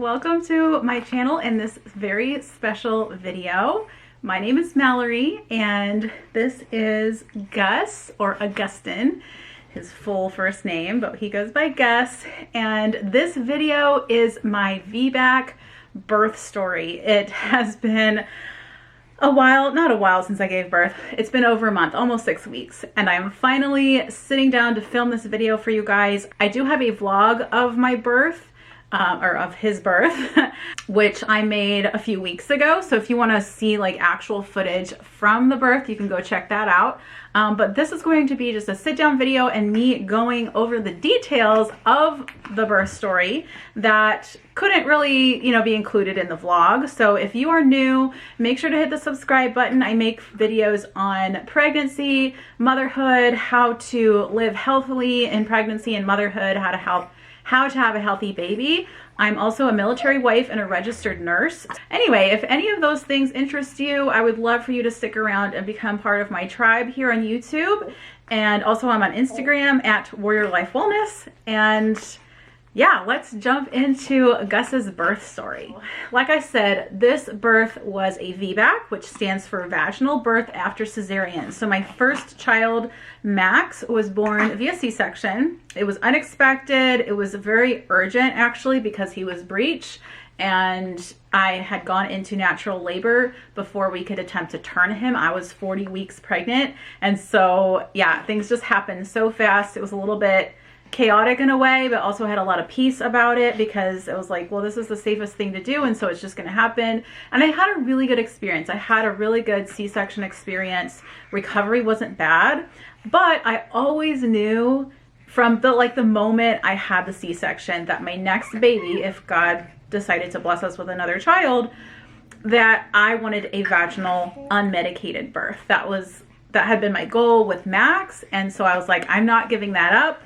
welcome to my channel in this very special video. My name is Mallory and this is Gus, or Augustin, his full first name, but he goes by Gus. And this video is my VBAC birth story. It has been a while, not a while since I gave birth. It's been over a month, almost 6 weeks, and I'm finally sitting down to film this video for you guys. I do have a vlog of my birth, or of his birth, which I made a few weeks ago. So if you want to see like actual footage from the birth, you can go check that out. But this is going to be just a sit down video and me going over the details of the birth story that couldn't really, be included in the vlog. So if you are new, make sure to hit the subscribe button. I make videos on pregnancy, motherhood, how to live healthily in pregnancy and motherhood, how to have a healthy baby. I'm also a military wife and a registered nurse. Anyway, if any of those things interest you, I would love for you to stick around and become part of my tribe here on YouTube. And also I'm on Instagram at Warrior Life Wellness. And yeah, let's jump into Gus's birth story. Like I said, this birth was a VBAC, which stands for vaginal birth after cesarean. So my first child, Max, was born via C-section. It was unexpected. It was very urgent actually because he was breech and I had gone into natural labor before we could attempt to turn him. I was 40 weeks pregnant. And so yeah, things just happened so fast. It was a little bit chaotic in a way, but also had a lot of peace about it because it was like, well, this is the safest thing to do, and so it's just going to happen. And I had a really good experience. I had a really good C-section experience. Recovery wasn't bad, but I always knew from the moment I had the C-section that my next baby, if God decided to bless us with another child, that I wanted a vaginal unmedicated birth. That had been my goal with Max, and so I was like, I'm not giving that up.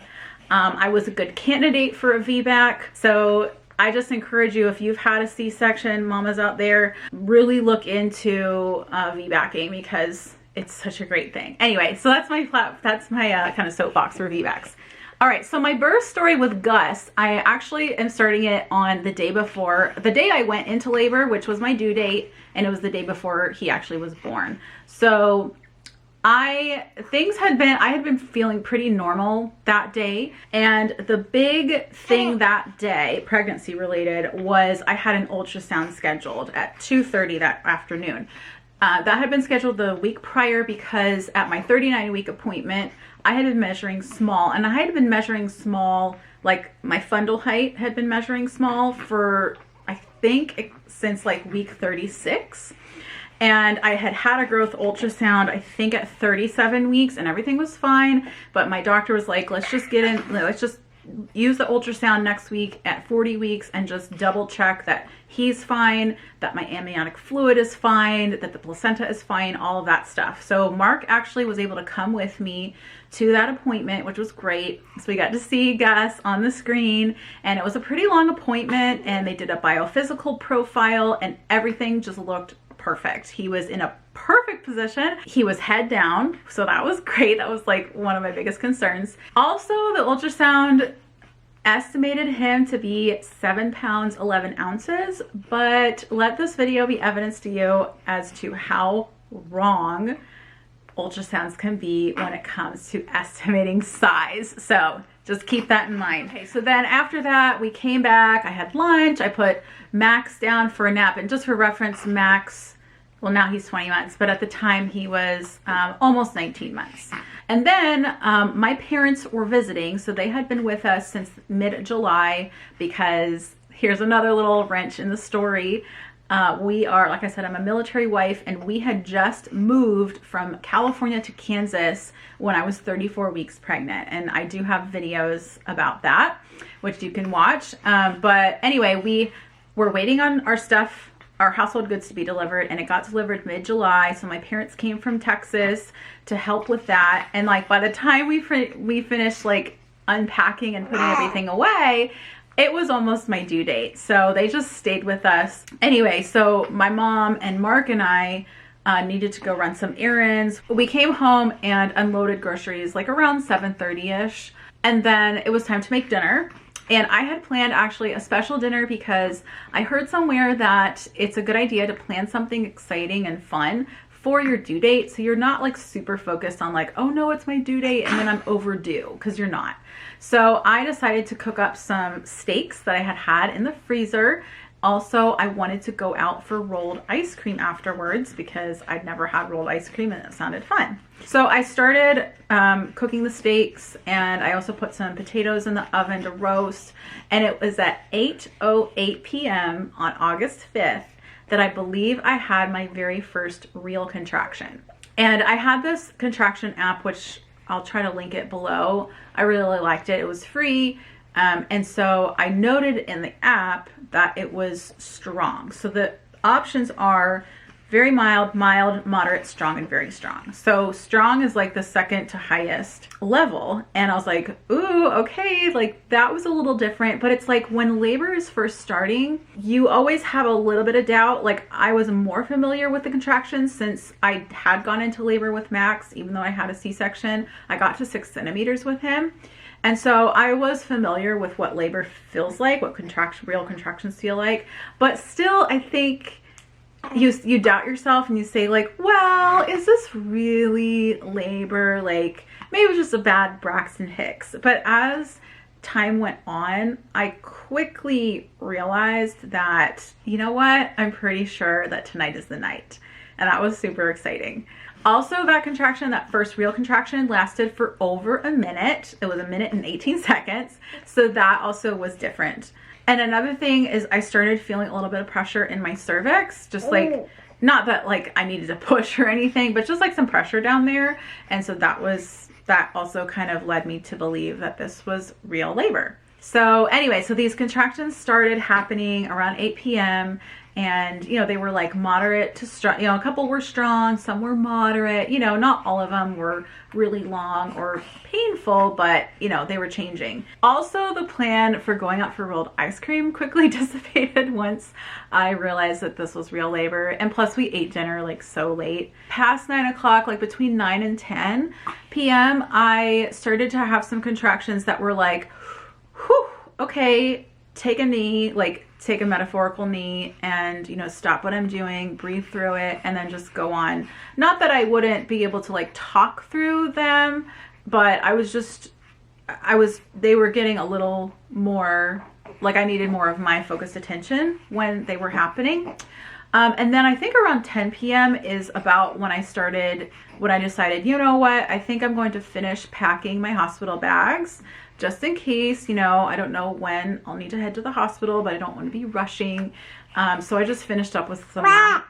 I was a good candidate for a VBAC. So I just encourage you, if you've had a C-section, mamas out there, really look into VBACing because it's such a great thing. Anyway, so that's my kind of soapbox for VBACs. All right, so my birth story with Gus, I actually am starting it on the day before, the day I went into labor, which was my due date, and it was the day before he actually was born. So I had been feeling pretty normal that day, and the big thing that day, pregnancy related, was I had an ultrasound scheduled at 2:30 that afternoon. That had been scheduled the week prior because at my 39-week appointment, I had been measuring small, and I had been measuring small, like my fundal height had been measuring small for, I think, since like week 36. And I had had a growth ultrasound, I think at 37 weeks, and everything was fine. But my doctor was like, let's just use the ultrasound next week at 40 weeks and just double check that he's fine, that my amniotic fluid is fine, that the placenta is fine, all of that stuff. So Mark actually was able to come with me to that appointment, which was great. So we got to see Gus on the screen, and it was a pretty long appointment, and they did a biophysical profile, and everything just looked perfect. He was in a perfect position. He was head down, so that was great. That was like one of my biggest concerns. Also, the ultrasound estimated him to be 7 pounds 11 ounces, but let this video be evidence to you as to how wrong ultrasounds can be when it comes to estimating size. So just keep that in mind. Okay, so then after that, we came back, I had lunch, I put Max down for a nap, and just for reference, Max, well, now he's 20 months, but at the time he was almost 19 months. And then my parents were visiting, so they had been with us since mid-July, because here's another little wrench in the story. We are, like I said, I'm a military wife, and we had just moved from California to Kansas when I was 34 weeks pregnant. And I do have videos about that, which you can watch. But anyway, we were waiting on our stuff, our household goods to be delivered, and it got delivered mid-July. So my parents came from Texas to help with that. And like by the time we finished like unpacking and putting everything away, it was almost my due date. So they just stayed with us. Anyway, so my mom and Mark and I needed to go run some errands. We came home and unloaded groceries like around 7:30ish. And then it was time to make dinner. And I had planned actually a special dinner because I heard somewhere that it's a good idea to plan something exciting and fun for your due date, so you're not like super focused on like, oh no, it's my due date and then I'm overdue, because you're not. So I decided to cook up some steaks that I had in the freezer. Also, I wanted to go out for rolled ice cream afterwards because I'd never had rolled ice cream and it sounded fun. So I started cooking the steaks, and I also put some potatoes in the oven to roast, and it was at 8:08 p.m. on August 5th that I believe I had my very first real contraction. And I had this contraction app, which I'll try to link it below. I really liked it. It was free. And so I noted in the app that it was strong. So the options are very mild, mild, moderate, strong, and very strong. So strong is like the second to highest level. And I was like, ooh, okay, like that was a little different. But it's like when labor is first starting, you always have a little bit of doubt. Like I was more familiar with the contractions since I had gone into labor with Max, even though I had a C-section. I got to 6 centimeters with him. And so I was familiar with what labor feels like, what real contractions feel like. But still, I think you doubt yourself and you say like, well, is this really labor? Like maybe it was just a bad Braxton Hicks. But as time went on, I quickly realized that, you know what? I'm pretty sure that tonight is the night. And that was super exciting. Also, that contraction, that first real contraction, lasted for over a minute. It was 1 minute and 18 seconds. So that also was different. And another thing is I started feeling a little bit of pressure in my cervix, just like, not that like I needed to push or anything, but just like some pressure down there. And so that also kind of led me to believe that this was real labor. So anyway, so these contractions started happening around 8 p.m. And, you know, they were like moderate to strong, you know, a couple were strong, some were moderate, you know, not all of them were really long or painful, but, you know, they were changing. Also, the plan for going out for rolled ice cream quickly dissipated once I realized that this was real labor. And plus we ate dinner like so late. Past 9 o'clock, like between 9 and 10 p.m., I started to have some contractions that were like, whew, okay, take a knee, like take a metaphorical knee and, you know, stop what I'm doing, breathe through it, and then just go on. Not that I wouldn't be able to like talk through them, but they were getting a little more, like I needed more of my focused attention when they were happening. And then I think around 10 p.m. is about when I decided, you know what, I think I'm going to finish packing my hospital bags just in case, you know, I don't know when I'll need to head to the hospital, but I don't want to be rushing. So I just finished up with some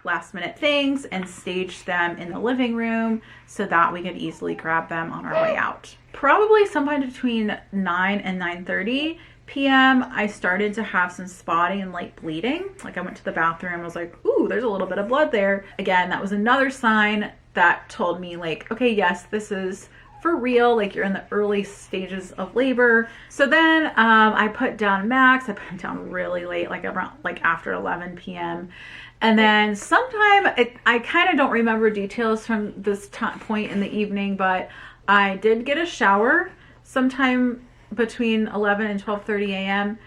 last minute things and staged them in the living room so that we could easily grab them on our way out. Probably sometime between 9 and 9:30 p.m. I started to have some spotting and light bleeding. Like I went to the bathroom, I was like, ooh, there's a little bit of blood there. Again, that was another sign that told me like, okay, yes, this is for real, like you're in the early stages of labor. So then I put down Max. I put him down really late, like around like after 11 p.m. And then sometime, I kind of don't remember details from this point in the evening, but I did get a shower sometime between 11 and 12:30 a.m.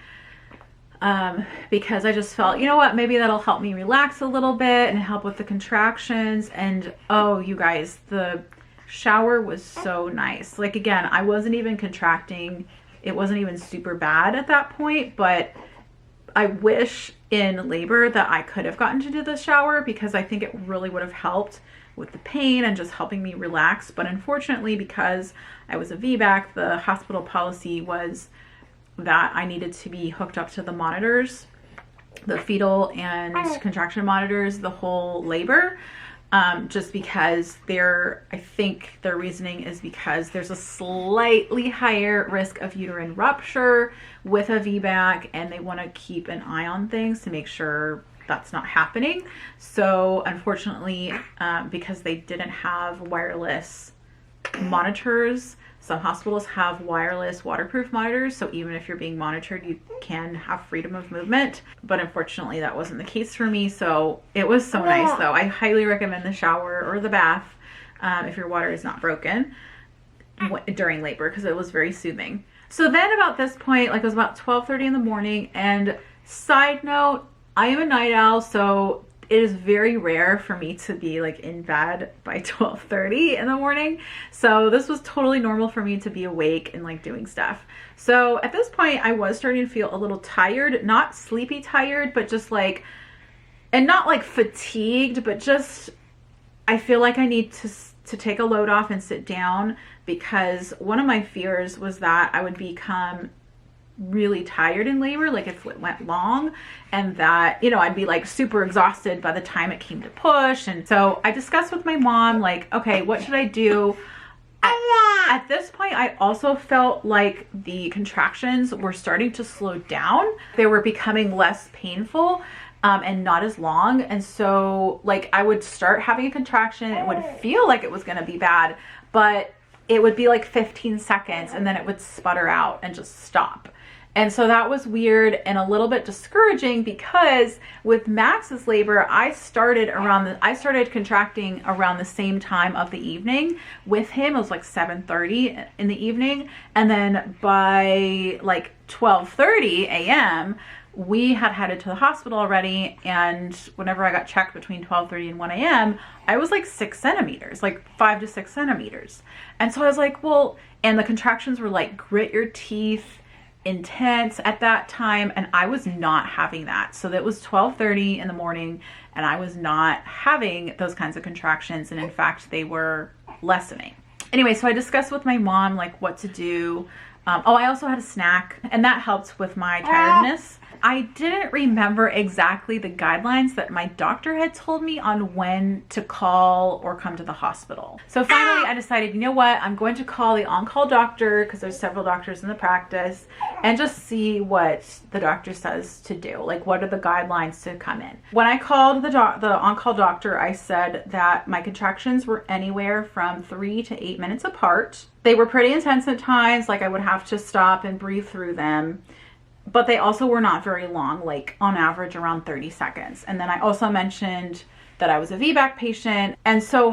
Because I just felt, you know what, maybe that'll help me relax a little bit and help with the contractions. And oh, you guys, the shower was so nice. Like again, I wasn't even contracting. It wasn't even super bad at that point, but I wish in labor that I could have gotten to do the shower because I think it really would have helped with the pain and just helping me relax. But unfortunately, because I was a VBAC, the hospital policy was that I needed to be hooked up to the monitors, the fetal and contraction monitors, the whole labor. Just because I think their reasoning is because there's a slightly higher risk of uterine rupture with a VBAC, and they want to keep an eye on things to make sure that's not happening. So unfortunately, because they didn't have wireless monitors, some hospitals have wireless waterproof monitors, so even if you're being monitored, you can have freedom of movement. But unfortunately, that wasn't the case for me, so it was so nice though. I highly recommend the shower or the bath if your water is not broken during labor, because it was very soothing. So then about this point, like it was about 12:30 in the morning, and side note, I am a night owl, so it is very rare for me to be like in bed by 12:30 in the morning. So this was totally normal for me to be awake and like doing stuff. So at this point I was starting to feel a little tired, not sleepy tired, but just like, and not like fatigued, but just, I feel like I need to take a load off and sit down, because one of my fears was that I would become really tired in labor, like if it went long, and that, you know, I'd be like super exhausted by the time it came to push. And so I discussed with my mom, like, okay, what should I do? At this point, I also felt like the contractions were starting to slow down. They were becoming less painful and not as long. And so like I would start having a contraction, it would feel like it was going to be bad, but it would be like 15 seconds and then it would sputter out and just stop. And so that was weird and a little bit discouraging, because with Max's labor, I started contracting around the same time of the evening. With him, it was like 7:30 in the evening. And then by like 12:30 a.m., we had headed to the hospital already. And whenever I got checked between 12:30 and 1 a.m., I was like 6 centimeters, like 5 to 6 centimeters. And so I was like, well, and the contractions were like grit your teeth, intense at that time, and I was not having that. So that was 12:30 in the morning and I was not having those kinds of contractions, and in fact they were lessening. Anyway, so I discussed with my mom like what to do. I also had a snack, and that helped with my tiredness. I didn't remember exactly the guidelines that my doctor had told me on when to call or come to the hospital. So finally I decided, you know what, I'm going to call the on-call doctor, because there's several doctors in the practice, and just see what the doctor says to do. Like, what are the guidelines to come in? When I called the on-call doctor, I said that my contractions were anywhere from 3 to 8 minutes apart. They were pretty intense at times, like I would have to stop and breathe through them. But they also were not very long, like on average around 30 seconds. And then I also mentioned that I was a VBAC patient. And so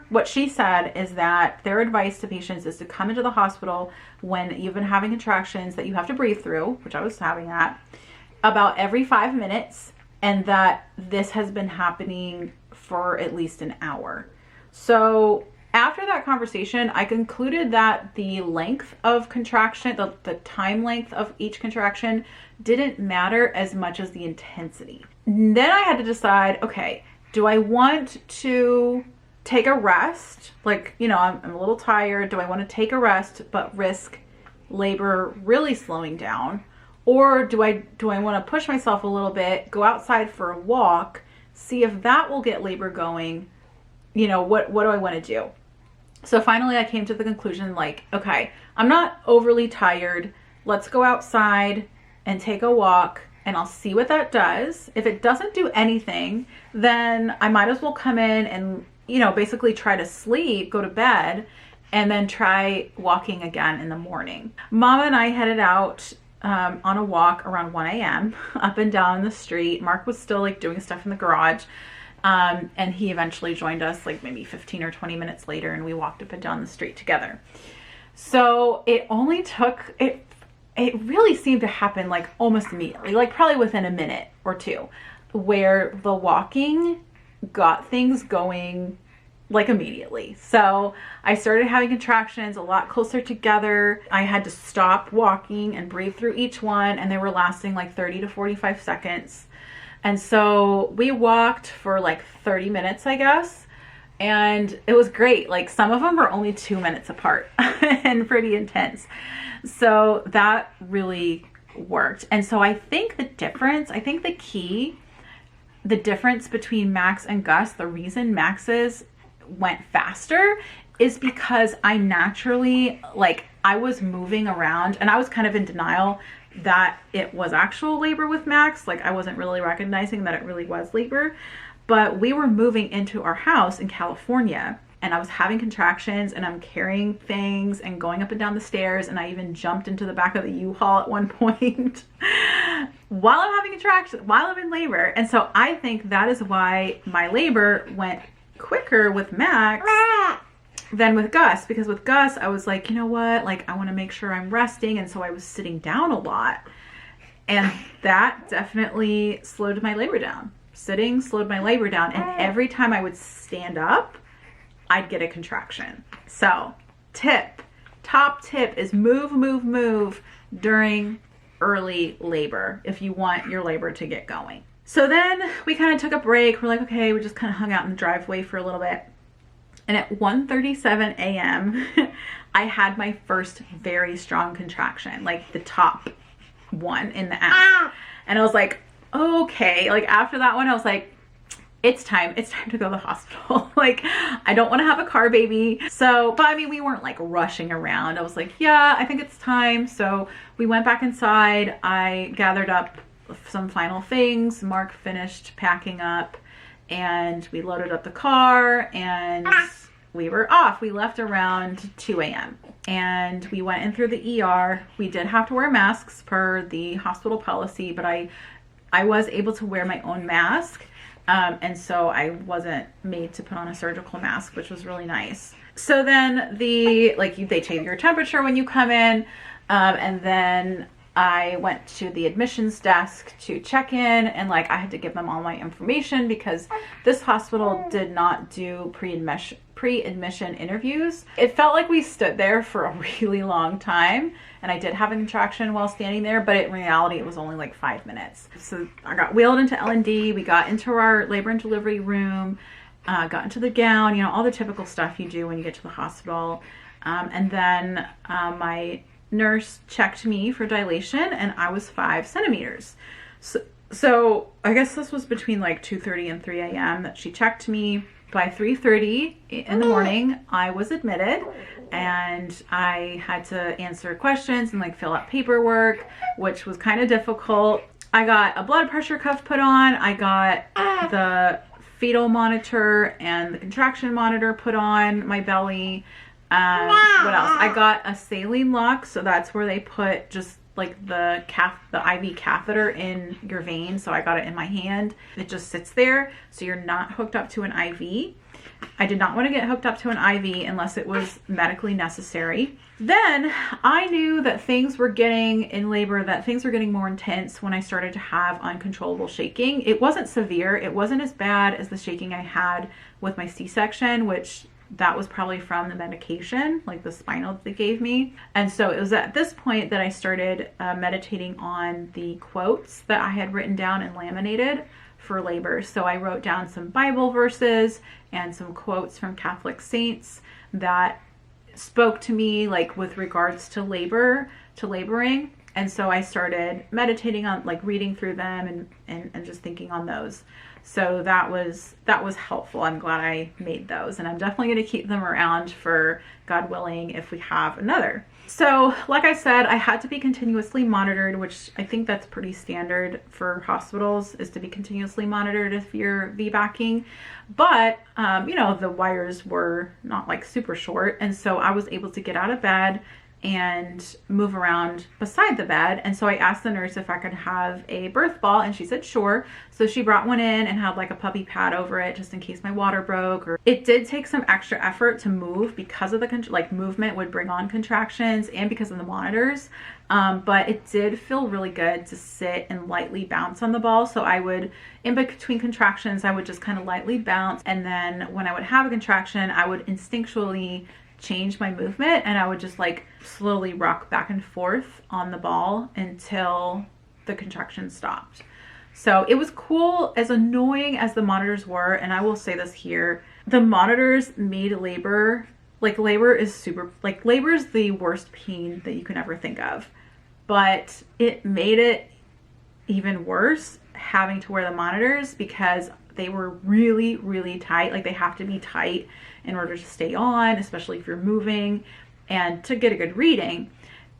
what she said is that their advice to patients is to come into the hospital when you've been having contractions that you have to breathe through, which I was having that, about every 5 minutes. And that this has been happening for at least an hour. So after that conversation, I concluded that the length of contraction, the time length of each contraction, didn't matter as much as the intensity. Then I had to decide, okay, do I want to take a rest? Like, you know, I'm a little tired. Do I want to take a rest but risk labor really slowing down? Or do I want to push myself a little bit, go outside for a walk, see if that will get labor going? You know, what do I want to do? So finally I came to the conclusion, like, okay, I'm not overly tired. Let's go outside and take a walk, and I'll see what that does. If it doesn't do anything, then I might as well come in and, you know, basically try to sleep, go to bed, and then try walking again in the morning. Mama and I headed out on a walk around 1 a.m. up and down the street. Mark was still like doing stuff in the garage. And he eventually joined us like maybe 15 or 20 minutes later, and we walked up and down the street together. So it only took, it really seemed to happen like almost immediately, like probably within a minute or two, where the walking got things going like immediately. So I started having contractions a lot closer together. I had to stop walking and breathe through each one, and they were lasting like 30 to 45 seconds. And so we walked for like 30 minutes, I guess. And it was great. Like some of them were only 2 minutes apart and pretty intense. So that really worked. And so I think the difference between Max and Gus, the reason Max's went faster is because I naturally, like, I was moving around and I was kind of in denial that it was actual labor with Max. Like I wasn't really recognizing that it really was labor, but we were moving into our house in California and I was having contractions and I'm carrying things and going up and down the stairs, and I even jumped into the back of the U-Haul at one point while I'm having contractions, while I'm in labor. And so I think that is why my labor went quicker with Max than with Gus, because with Gus, I was like, you know what? Like, I want to make sure I'm resting. And so I was sitting down a lot. And that definitely slowed my labor down. Sitting slowed my labor down. And every time I would stand up, I'd get a contraction. So top tip is move during early labor if you want your labor to get going. So then we kind of took a break. We're like, okay, we just kind of hung out in the driveway for a little bit. And at 1:37 a.m., I had my first very strong contraction, like the top one in the app. And I was like, okay, like after that one, I was like, it's time to go to the hospital. Like, I don't want to have a car baby. So, but I mean, we weren't like rushing around. I was like, yeah, I think it's time. So we went back inside. I gathered up some final things. Mark finished packing up and we loaded up the car and we were off. We left around 2 a.m. and we went in through the ER. We did have to wear masks per the hospital policy, but I was able to wear my own mask. And so I wasn't made to put on a surgical mask, which was really nice. So then they take your temperature when you come in. And then I went to the admissions desk to check in, and like I had to give them all my information because this hospital did not do pre-admission interviews. It felt like we stood there for a really long time, and I did have a contraction while standing there, but in reality it was only like 5 minutes. So I got wheeled into L&D, we got into our labor and delivery room, got into the gown, you know, all the typical stuff you do when you get to the hospital. And then my nurse checked me for dilation and I was 5 centimeters. So I guess this was between like 2:30 and 3 a.m. that she checked me. By 3:30 in the morning, I was admitted and I had to answer questions and like fill out paperwork, which was kind of difficult. I got a blood pressure cuff put on. I got the fetal monitor and the contraction monitor put on my belly. What else? I got a saline lock, so that's where they put just like the IV catheter in your vein. So I got it in my hand. It just sits there, so you're not hooked up to an IV. I did not want to get hooked up to an IV unless it was medically necessary. Then I knew that things were getting in labor, that things were getting more intense when I started to have uncontrollable shaking. It wasn't severe. It wasn't as bad as the shaking I had with my C-section, which that was probably from the medication, like the Spinal that they gave me. And so it was at this point that I started meditating on the quotes that I had written down and laminated for labor. So I wrote down some Bible verses and some quotes from Catholic saints that spoke to me like with regards to laboring. And so I started meditating on, like reading through them and just thinking on those. So that was helpful. I'm glad I made those, and I'm definitely going to keep them around for, God willing, if we have another. So like I said, I had to be continuously monitored, which I think that's pretty standard for hospitals, is to be continuously monitored if you're VBACing. But, you know, the wires were not like super short. And so I was able to get out of bed and move around beside the bed. And so I asked the nurse if I could have a birth ball, and she said sure. So she brought one in and had like a puppy pad over it just in case my water broke. Or it did take some extra effort to move because of the like movement would bring on contractions and because of the monitors. But it did feel really good to sit and lightly bounce on the ball. So I would, in between contractions, I would just kind of lightly bounce, and then when I would have a contraction, I would instinctually change my movement and I would just like slowly rock back and forth on the ball until the contraction stopped. So it was cool, as annoying as the monitors were. And I will say this here, the monitors made labor, like labor is the worst pain that you can ever think of, but it made it even worse having to wear the monitors because they were really, really tight. Like they have to be tight in order to stay on, especially if you're moving and to get a good reading.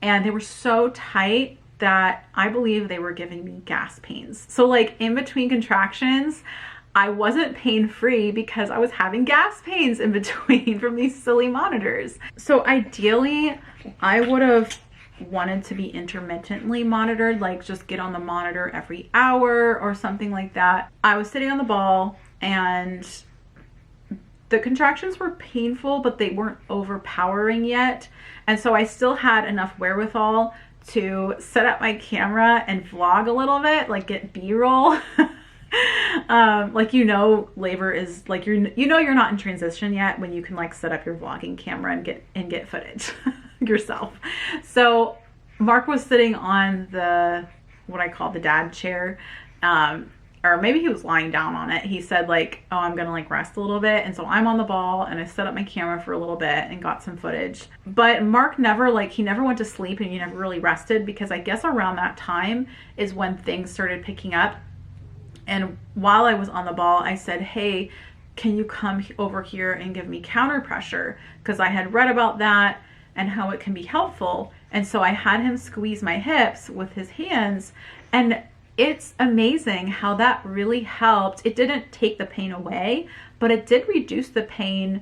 And they were so tight that I believe they were giving me gas pains. So like in between contractions, I wasn't pain-free because I was having gas pains in between from these silly monitors. So ideally, I would have wanted to be intermittently monitored, like just get on the monitor every hour or something like that. I was sitting on the ball and the contractions were painful, but they weren't overpowering yet. And so I still had enough wherewithal to set up my camera and vlog a little bit, like get B-roll. Like, you know, labor is like, you're not in transition yet when you can like set up your vlogging camera and get footage yourself. So Mark was sitting on what I call the dad chair, or maybe he was lying down on it. He said like, oh, I'm gonna like rest a little bit. And so I'm on the ball and I set up my camera for a little bit and got some footage. But Mark he never went to sleep, and he never really rested, because I guess around that time is when things started picking up. And while I was on the ball, I said, hey, can you come over here and give me counter pressure? Because I had read about that and how it can be helpful. And so I had him squeeze my hips with his hands, and it's amazing how that really helped. It didn't take the pain away, but it did reduce the pain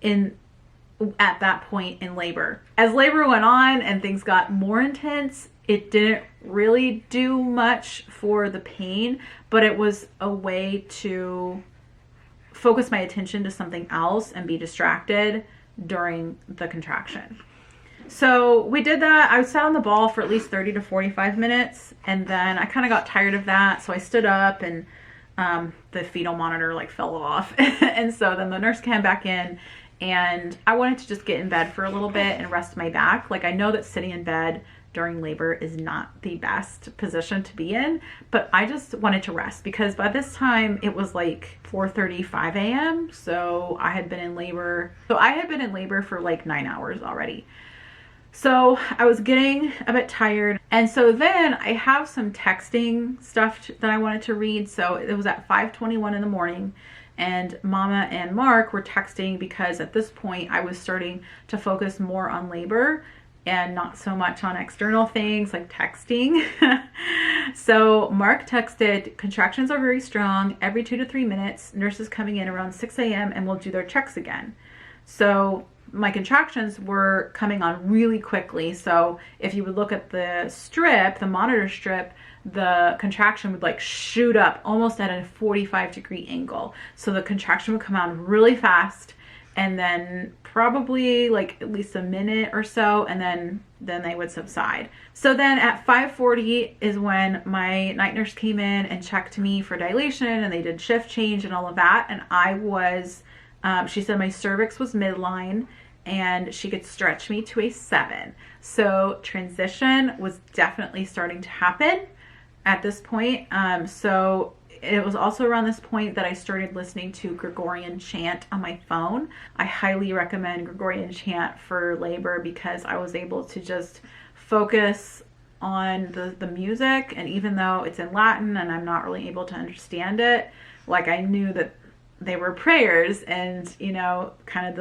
at that point in labor. As labor went on and things got more intense, it didn't really do much for the pain, but it was a way to focus my attention to something else and be distracted during the contraction. So we did that. I sat on the ball for at least 30 to 45 minutes, and then I kind of got tired of that. So I stood up, and the fetal monitor like fell off. And so then the nurse came back in, and I wanted to just get in bed for a little bit and rest my back. Like, I know that sitting in bed during labor is not the best position to be in, but I just wanted to rest, because by this time it was like 4:35 a.m. So I had been in labor. For like 9 hours already. So I was getting a bit tired. And so then I have some texting stuff that I wanted to read. So it was at 5:21 in the morning, and Mama and Mark were texting, because at this point I was starting to focus more on labor and not so much on external things like texting. So Mark texted, contractions are very strong, every 2 to 3 minutes, nurses coming in around 6 a.m. and will do their checks again. So my contractions were coming on really quickly. So if you would look at the strip, the monitor strip, the contraction would like shoot up almost at a 45-degree angle. So the contraction would come on really fast, and then probably like at least a minute or so, and then they would subside. So then at 5:40 is when my night nurse came in and checked me for dilation, and they did shift change and all of that. And I was, she said my cervix was midline, and she could stretch me to a 7. So transition was definitely starting to happen at this point. So it was also around this point that I started listening to Gregorian chant on my phone. I highly recommend Gregorian chant for labor, because I was able to just focus on the music. And even though it's in Latin and I'm not really able to understand it, like, I knew that they were prayers, and, you know, kind of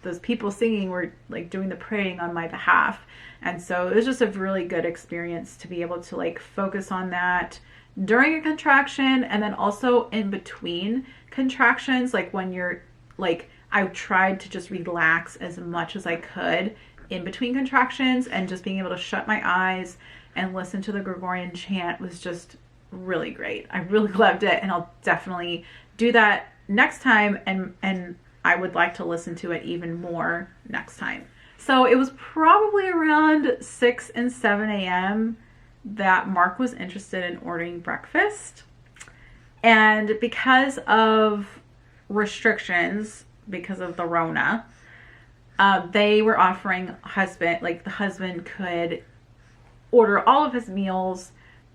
those people singing were like doing the praying on my behalf. And so it was just a really good experience to be able to like focus on that during a contraction, and then also in between contractions. Like, when you're like, I tried to just relax as much as I could in between contractions, and just being able to shut my eyes and listen to the Gregorian chant was just really great. I really loved it, and I'll definitely do that next time, and I would like to listen to it even more next time. So it was probably around 6 and 7 a.m. that Mark was interested in ordering breakfast. And because of restrictions, because of the Rona, they were offering the husband could order all of his meals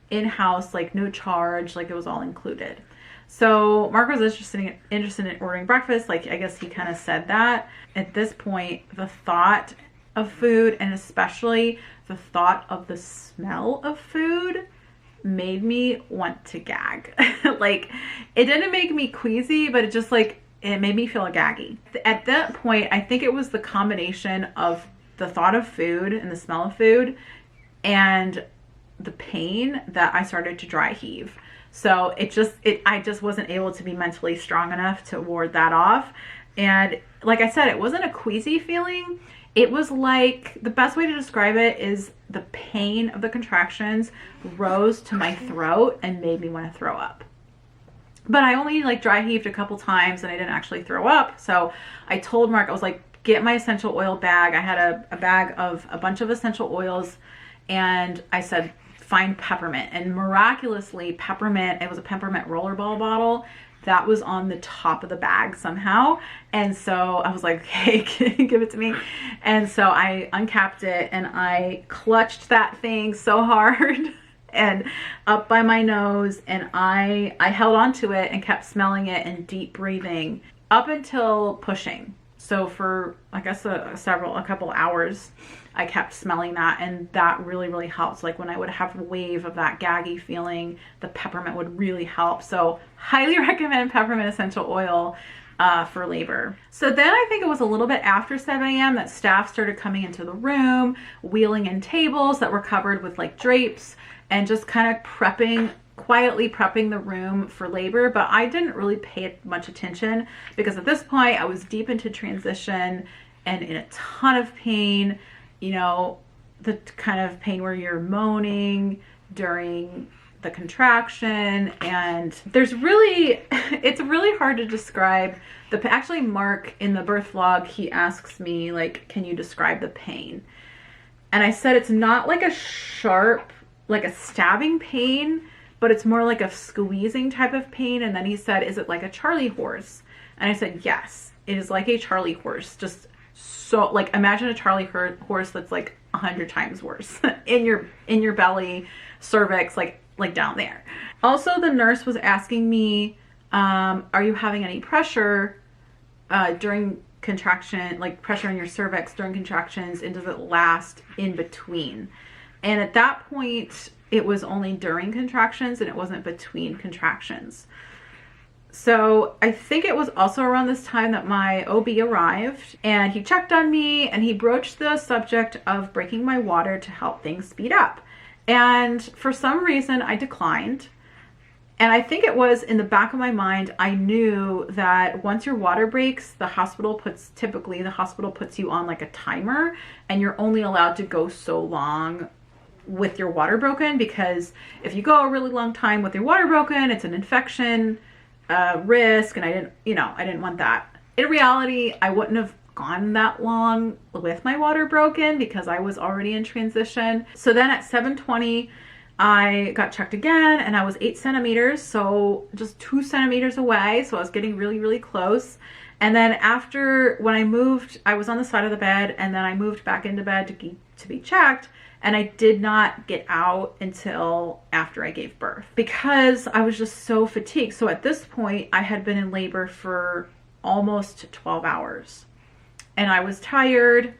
in-house, like no charge, like it was all included. So Mark was interested in ordering breakfast. Like, I guess he kind of said that. At this point, the thought of food, and especially the thought of the smell of food, made me want to gag. Like, it didn't make me queasy, but it made me feel gaggy. At that point, I think it was the combination of the thought of food and the smell of food and the pain that I started to dry heave. So I just wasn't able to be mentally strong enough to ward that off. And like I said, it wasn't a queasy feeling. It was like, the best way to describe it is the pain of the contractions rose to my throat and made me want to throw up. but I only like dry heaved a couple times and I didn't actually throw up. So I told Mark, I was like, get my essential oil bag. I had a bag of a bunch of essential oils, and I said, find peppermint. And miraculously, peppermint, it was a peppermint rollerball bottle that was on the top of the bag somehow. And so I was like, okay, give it to me. And so I uncapped it and I clutched that thing so hard and up by my nose, and I held on to it and kept smelling it and deep breathing up until pushing. So for, I guess, a couple hours, I kept smelling that, and that really, really helps. Like when I would have a wave of that gaggy feeling, the peppermint would really help. So highly recommend peppermint essential oil for labor. So then I think it was a little bit after 7 a.m. that staff started coming into the room, wheeling in tables that were covered with like drapes, and just kind of quietly prepping the room for labor. But I didn't really pay much attention because at this point I was deep into transition and in a ton of pain, you know, the kind of pain where you're moaning during the contraction. And it's really hard to describe actually Mark in the birth vlog, he asks me like, can you describe the pain? And I said, it's not like a sharp, like a stabbing pain, but it's more like a squeezing type of pain. And then he said, is it like a Charlie horse? And I said, yes, it is like a Charlie horse. Just so like, imagine a Charlie horse that's like 100 times worse in your belly, cervix, like down there. Also, the nurse was asking me, are you having any pressure during contraction, like pressure in your cervix during contractions, and does it last in between? And at that point, it was only during contractions and it wasn't between contractions. So I think it was also around this time that my OB arrived, and he checked on me and he broached the subject of breaking my water to help things speed up. And for some reason I declined. And I think it was in the back of my mind, I knew that once your water breaks, typically the hospital puts you on like a timer, and you're only allowed to go so long with your water broken, because if you go a really long time with your water broken, it's an infection risk, and I didn't want that. In reality, I wouldn't have gone that long with my water broken because I was already in transition. So then at 7:20, I got checked again, and I was 8 centimeters, so just 2 centimeters away. So I was getting really, really close. And then when I moved, I was on the side of the bed, and then I moved back into bed to be checked. And I did not get out until after I gave birth because I was just so fatigued. So at this point, I had been in labor for almost 12 hours. And I was tired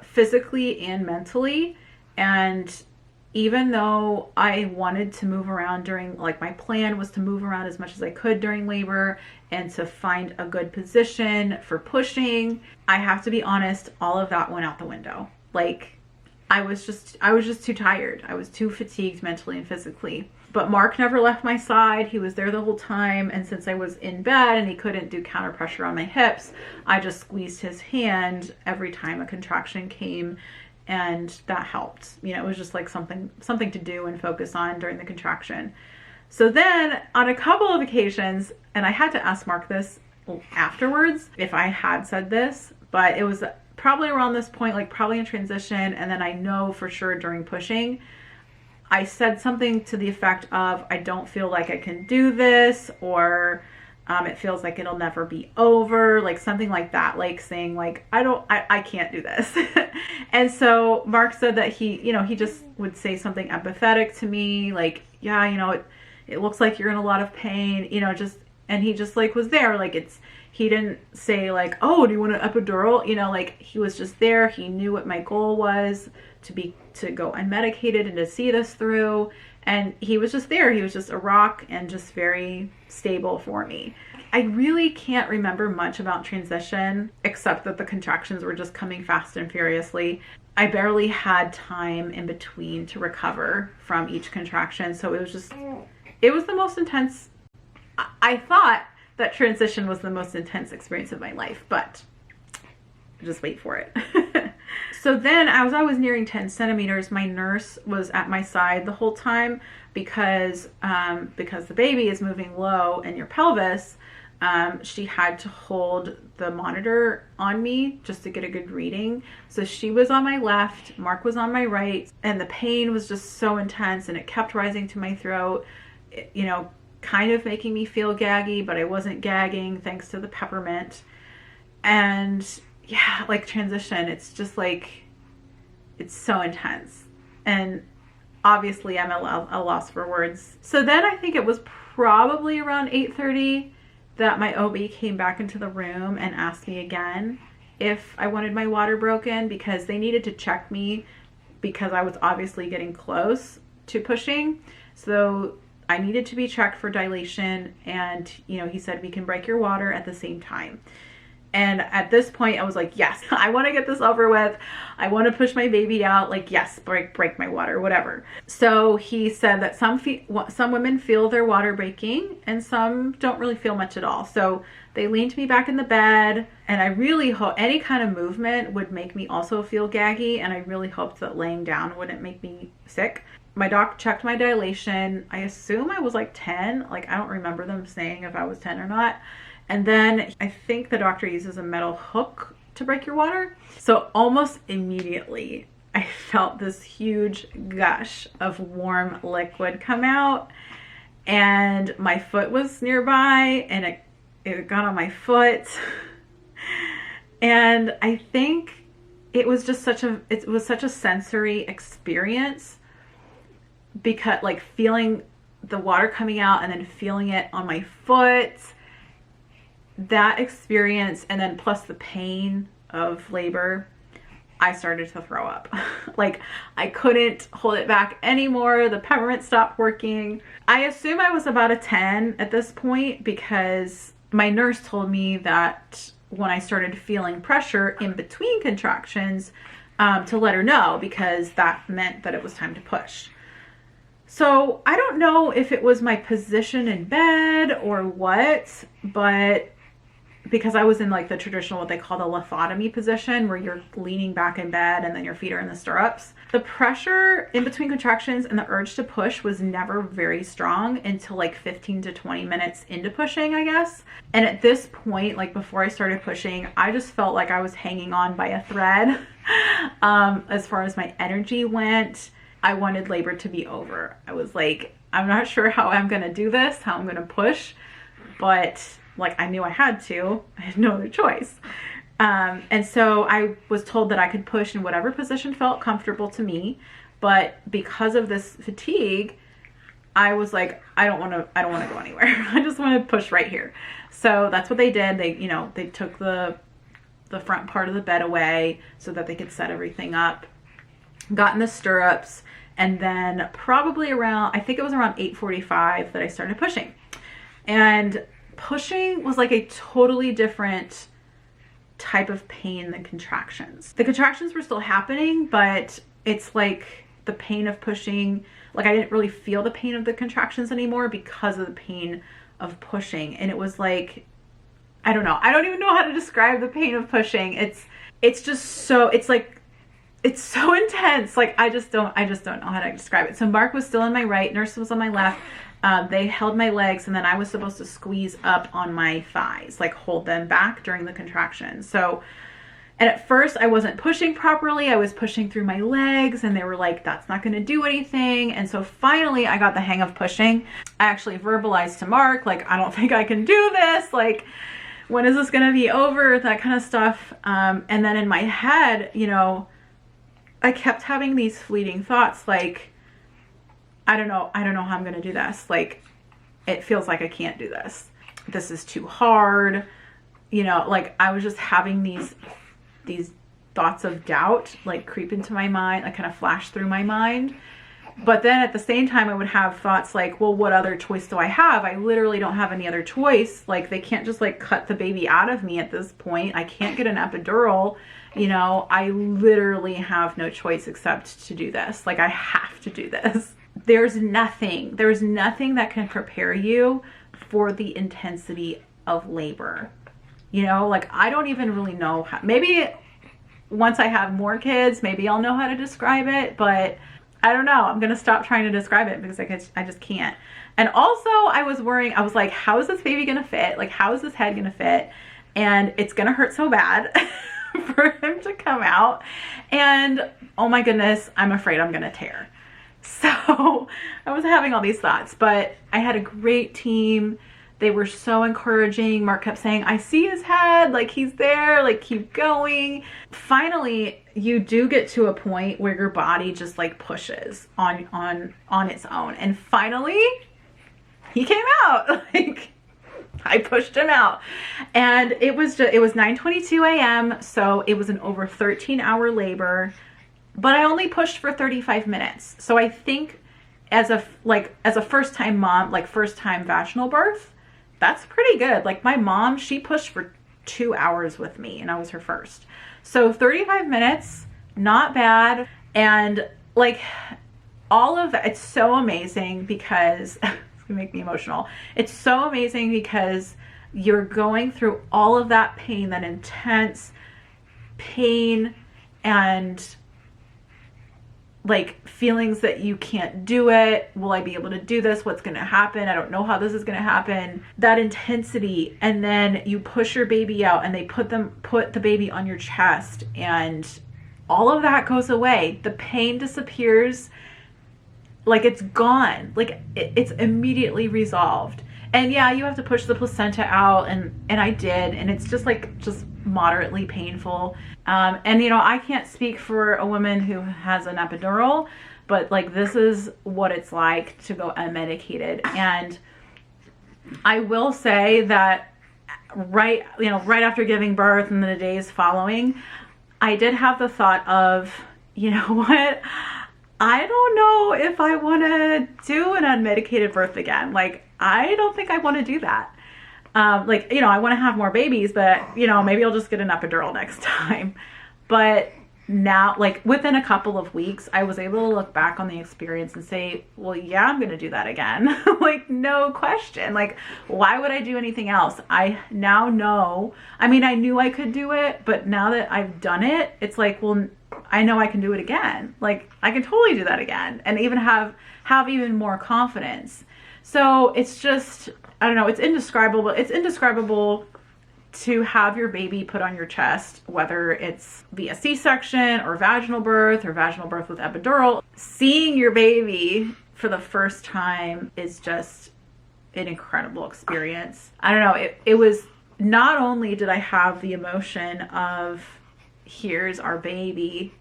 physically and mentally. And even though I wanted to move around my plan was to move around as much as I could during labor and to find a good position for pushing, I have to be honest, all of that went out the window. Like, I was just too tired. I was too fatigued mentally and physically. But Mark never left my side. He was there the whole time. And since I was in bed and he couldn't do counter pressure on my hips, I just squeezed his hand every time a contraction came. And that helped. You know, it was just like something to do and focus on during the contraction. So then on a couple of occasions, and I had to ask Mark this afterwards if I had said this, but it was probably around this point, like probably in transition, and then I know for sure during pushing, I said something to the effect of, I don't feel like I can do this, or it feels like it'll never be over, like something like that, like saying like, I can't do this. And so Mark said that he just would say something empathetic to me, like, yeah, it looks like you're in a lot of pain, and he just like was there, like he didn't say like, oh, do you want an epidural? Like he was just there. He knew what my goal was, to go unmedicated and to see this through. And he was just there. He was just a rock and just very stable for me. I really can't remember much about transition, except that the contractions were just coming fast and furiously. I barely had time in between to recover from each contraction. So it was the most intense. I thought that transition was the most intense experience of my life, but just wait for it. So then as I was nearing 10 centimeters, my nurse was at my side the whole time because the baby is moving low in your pelvis. She had to hold the monitor on me just to get a good reading. So she was on my left, Mark was on my right, and the pain was just so intense and it kept rising to my throat, you know, kind of making me feel gaggy, but I wasn't gagging thanks to the peppermint. And yeah, like transition, it's just like, it's so intense. And obviously I'm at a loss for words. So then I think it was probably around 8:30 that my OB came back into the room and asked me again if I wanted my water broken, because they needed to check me because I was obviously getting close to pushing. So I needed to be checked for dilation, and you know, he said we can break your water at the same time. And at this point I was like, yes, I want to get this over with. I want to push my baby out. Like, yes, break my water, whatever. So he said that some women feel their water breaking and some don't really feel much at all. So they leaned me back in the bed, and I really hope any kind of movement would make me also feel gaggy. And I really hoped that laying down wouldn't make me sick. My doc checked my dilation. I assume I was like 10. Like, I don't remember them saying if I was 10 or not. And then I think the doctor uses a metal hook to break your water. So almost immediately I felt this huge gush of warm liquid come out, and my foot was nearby, and it got on my foot. And I think it was just such a sensory experience, because like feeling the water coming out and then feeling it on my foot, that experience, and then plus the pain of labor, I started to throw up. Like, I couldn't hold it back anymore. The peppermint stopped working. I assume I was about a 10 at this point, because my nurse told me that when I started feeling pressure in between contractions, to let her know, because that meant that it was time to push. So I don't know if it was my position in bed or what, but because I was in like the traditional, what they call the lithotomy position, where you're leaning back in bed and then your feet are in the stirrups. The pressure in between contractions and the urge to push was never very strong until like 15 to 20 minutes into pushing, I guess. And at this point, like before I started pushing, I just felt like I was hanging on by a thread. As far as my energy went, I wanted labor to be over. I was like, I'm not sure how I'm gonna do this, how I'm gonna push, but like I knew I had to. I had no other choice. And so I was told that I could push in whatever position felt comfortable to me. But because of this fatigue, I was like, I don't want to go anywhere. I just want to push right here. So that's what they did. They took the front part of the bed away so that they could set everything up, got in the stirrups, and then probably around, I think it was around 8:45 that I started pushing. And pushing was like a totally different type of pain than contractions. The contractions were still happening, but it's like the pain of pushing, like I didn't really feel the pain of the contractions anymore because of the pain of pushing. And it was like, I don't know. I don't even know how to describe the pain of pushing. It's just so, it's like, it's so intense. Like I just don't know how to describe it. So Mark was still on my right, nurse was on my left. They held my legs, and then I was supposed to squeeze up on my thighs, like hold them back during the contraction. So, and at first I wasn't pushing properly. I was pushing through my legs, and they were like, that's not going to do anything. And so finally I got the hang of pushing. I actually verbalized to Mark, like, I don't think I can do this. Like, when is this going to be over? That kind of stuff. And then in my head, you know, I kept having these fleeting thoughts, like, I don't know how I'm going to do this. Like, it feels like I can't do this. This is too hard. You know, like I was just having these thoughts of doubt, like creep into my mind, like kind of flash through my mind. But then at the same time, I would have thoughts like, well, what other choice do I have? I literally don't have any other choice. Like, they can't just like cut the baby out of me at this point. I can't get an epidural. You know, I literally have no choice except to do this. Like, I have to do this. There's nothing that can prepare you for the intensity of labor. You know, like I don't even really know how, maybe once I have more kids, maybe I'll know how to describe it, but I don't know. I'm going to stop trying to describe it because I just can't. And also I was worrying, I was like, how is this baby going to fit? Like, how is this head going to fit? And it's going to hurt so bad for him to come out. And oh my goodness, I'm afraid I'm going to tear. So I was having all these thoughts, but I had a great team. They were so encouraging. Mark kept saying, I see his head, like he's there, like keep going. Finally, you do get to a point where your body just like pushes on its own. And finally, he came out. Like, I pushed him out. And it was 9:22 a.m. So it was an over 13-hour labor, but I only pushed for 35 minutes. So I think as a first-time mom, like first-time vaginal birth, that's pretty good. Like my mom, she pushed for 2 hours with me and I was her first. So 35 minutes, not bad. And like all of that, it's so amazing because it's gonna make me emotional. It's so amazing because you're going through all of that pain, that intense pain and like feelings that you can't do it. Will I be able to do this? What's going to happen? I don't know how this is going to happen. That intensity. And then you push your baby out and they put the baby on your chest and all of that goes away. The pain disappears. Like it's gone. Like it's immediately resolved. And yeah, you have to push the placenta out and I did. And it's just moderately painful. And you know, I can't speak for a woman who has an epidural, but like this is what it's like to go unmedicated. And I will say that right after giving birth and the days following, I did have the thought of, you know what? I don't know if I want to do an unmedicated birth again. Like, I don't think I want to do that. Like, you know, I want to have more babies, but you know, maybe I'll just get an epidural next time. But now, like within a couple of weeks, I was able to look back on the experience and say, well, yeah, I'm going to do that again. Like, no question. Like, why would I do anything else? I now know, I mean, I knew I could do it, but now that I've done it, it's like, well, I know I can do it again. Like, I can totally do that again and even have even more confidence. So it's just, I don't know, it's indescribable. It's indescribable to have your baby put on your chest, whether it's via C-section or vaginal birth with epidural. Seeing your baby for the first time is just an incredible experience. I don't know, it was, not only did I have the emotion of here's our baby,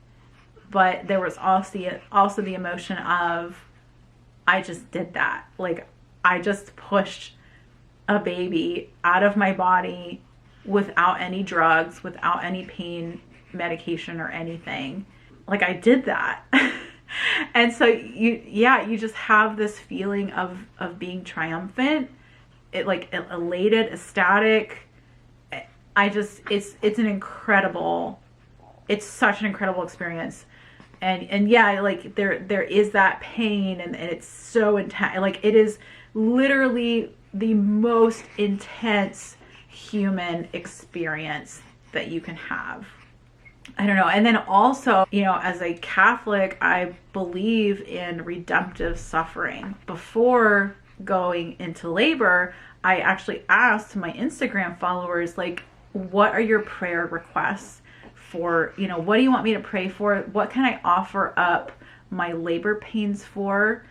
but there was also the emotion of I just did that. Like, I just pushed a baby out of my body without any drugs, without any pain medication or anything. Like, I did that. And so you just have this feeling of being triumphant, elated, ecstatic. It's such an incredible experience. And yeah, like there is that pain and it's so intense. Like, it is literally the most intense human experience that you can have. I don't know. And then also, you know, as a Catholic, I believe in redemptive suffering. Before going into labor, I actually asked my Instagram followers, like, what are your prayer requests for, you know, what do you want me to pray for? What can I offer up my labor pains for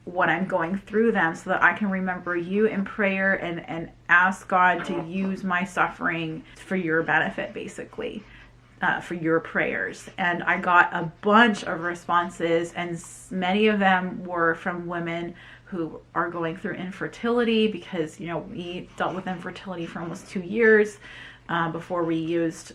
when I'm going through them, so that I can remember you in prayer and ask God to use my suffering for your benefit, basically, for your prayers. And I got a bunch of responses, and many of them were from women who are going through infertility, because, you know, we dealt with infertility for almost 2 years before we used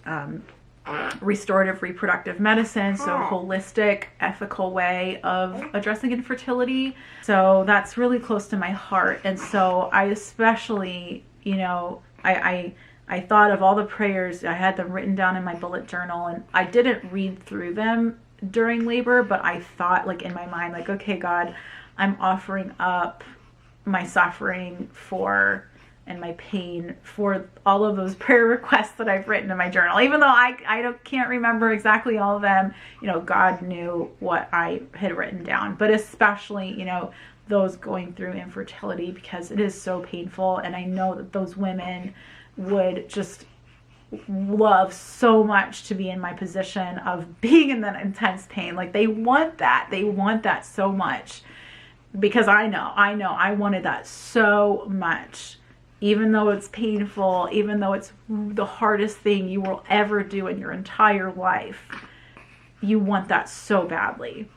restorative reproductive medicine, so holistic, ethical way of addressing infertility. So that's really close to my heart. And so I especially, you know, I thought of all the prayers. I had them written down in my bullet journal, and I didn't read through them during labor, but I thought, like, in my mind, like, okay, God, I'm offering up my suffering for and my pain for all of those prayer requests that I've written in my journal. Even though I can't remember exactly all of them, you know, God knew what I had written down. But especially, you know, those going through infertility, because it is so painful. And I know that those women would just love so much to be in my position of being in that intense pain. Like they want that so much, because I know I wanted that so much. Even though it's painful, even though it's the hardest thing you will ever do in your entire life, you want that so badly.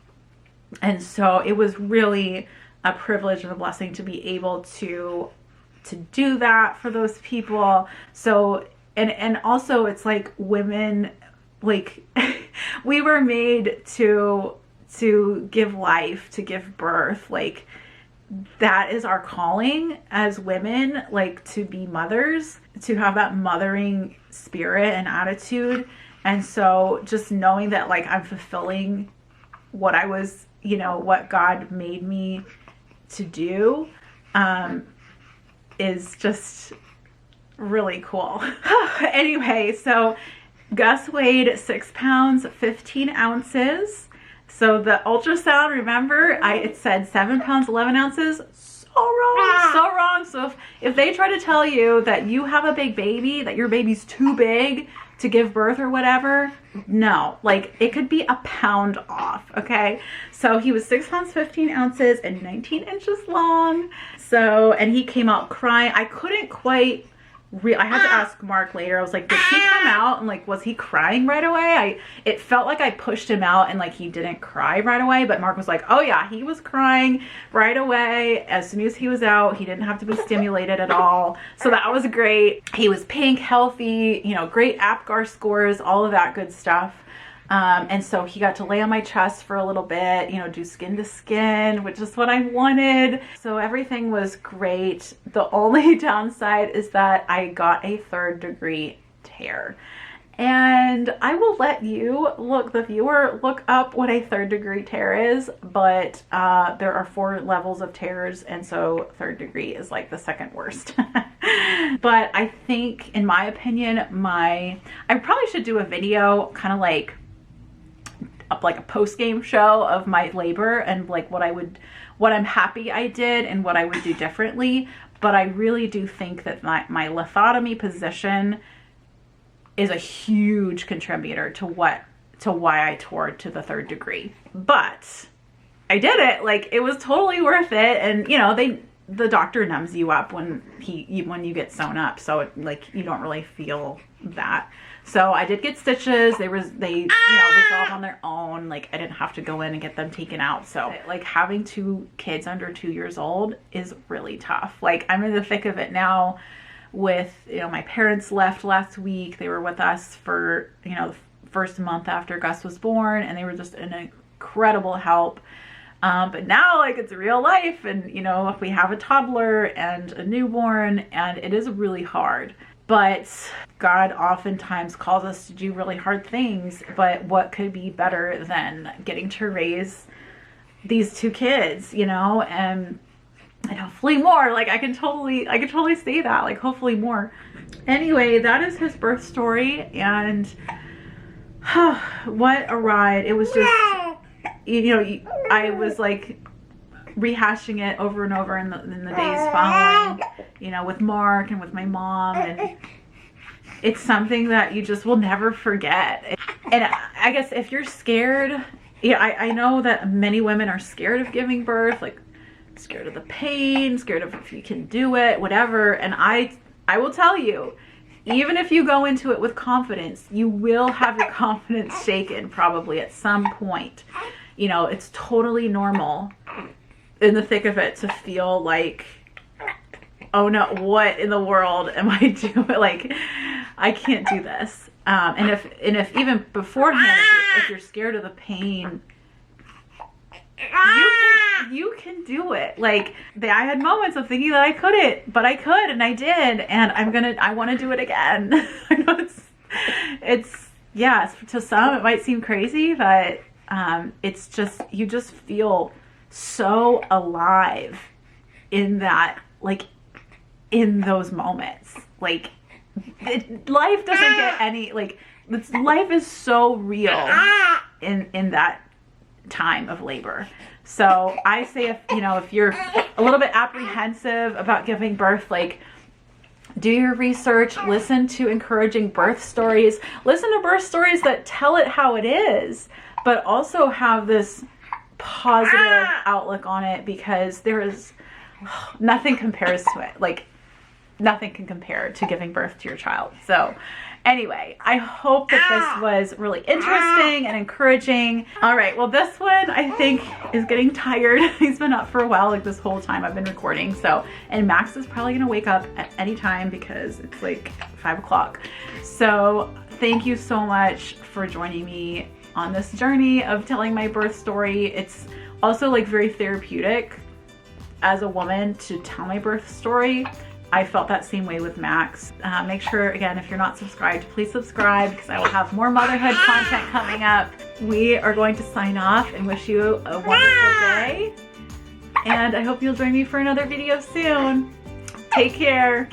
And so it was really a privilege and a blessing to be able to do that for those people. So, and also it's like women, like we were made to give life, to give birth. Like that is our calling as women, like to be mothers, to have that mothering spirit and attitude. And so just knowing that like I'm fulfilling what I was, you know, what God made me to do, is just really cool. Anyway, so Gus weighed 6 pounds, 15 ounces. So the ultrasound, remember, it said 7 pounds, 11 ounces. So wrong, so wrong. So if they try to tell you that you have a big baby, that your baby's too big to give birth or whatever, no, like it could be a pound off, okay? So he was 6 pounds, 15 ounces and 19 inches long. So, and he came out crying. I couldn't quite I had to ask Mark later. I was like, did he come out? And like, was he crying right away? It felt like I pushed him out and like he didn't cry right away. But Mark was like, oh yeah, he was crying right away. As soon as he was out, he didn't have to be stimulated at all. So that was great. He was pink, healthy, you know, great APGAR scores, all of that good stuff. And so he got to lay on my chest for a little bit, you know, do skin to skin, which is what I wanted. So everything was great. The only downside is that I got a 3rd-degree tear. And I will let you, the viewer, look up what a 3rd-degree tear is, but there are 4 levels of tears, and so 3rd degree is like the 2nd worst. But I think, in my opinion, I probably should do a video kind of like a post-game show of my labor and like what I'm happy I did and what I would do differently. But I really do think that my lithotomy position is a huge contributor to why I tore to the 3rd degree. But I did it. Like, it was totally worth it. And you know, the doctor numbs you up when you get sewn up, so like you don't really feel that. So I did get stitches. They you know, resolve on their own. Like I didn't have to go in and get them taken out. So like having 2 kids under 2 years old is really tough. Like I'm in the thick of it now with, you know, my parents left last week. They were with us for, you know, the first month after Gus was born, and they were just an incredible help. But now like it's real life, and you know, we have a toddler and a newborn, and it is really hard. But God oftentimes calls us to do really hard things, but what could be better than getting to raise these 2 kids, you know, and hopefully more. Like I can totally say that, like hopefully more. Anyway, that is his birth story, and what a ride. It was just, you know, I was like rehashing it over and over in the days following, you know, with Mark and with my mom, and it's something that you just will never forget. And I guess if you're scared, yeah, I know that many women are scared of giving birth, like scared of the pain, scared of if you can do it, whatever. And I will tell you, even if you go into it with confidence, you will have your confidence shaken probably at some point. You know, it's totally normal in the thick of it to feel like, oh no, what in the world am I doing? Like, I can't do this. And if even beforehand, if you're scared of the pain, you can do it. Like, I had moments of thinking that I couldn't, but I could, and I did, and I want to do it again. I know it's yeah, to some it might seem crazy, but it's just, you just feel so alive in that, like, in those moments. Like, life doesn't get any, like, life is so real in that time of labor. So I say, if you know, if you're a little bit apprehensive about giving birth, like, do your research, listen to encouraging birth stories, listen to birth stories that tell it how it is, but also have this positive outlook on it, because there is nothing compares to it. Like, nothing can compare to giving birth to your child. So anyway, I hope that this was really interesting and encouraging. All right, well, this one I think is getting tired. He's been up for a while, like this whole time I've been recording. So, and Max is probably gonna wake up at any time because it's like 5 o'clock. So thank you so much for joining me on this journey of telling my birth story. It's also like very therapeutic as a woman to tell my birth story. I felt that same way with Max. Make sure, again, if you're not subscribed, please subscribe, because I will have more motherhood content coming up. We are going to sign off and wish you a wonderful day. And I hope you'll join me for another video soon. Take care.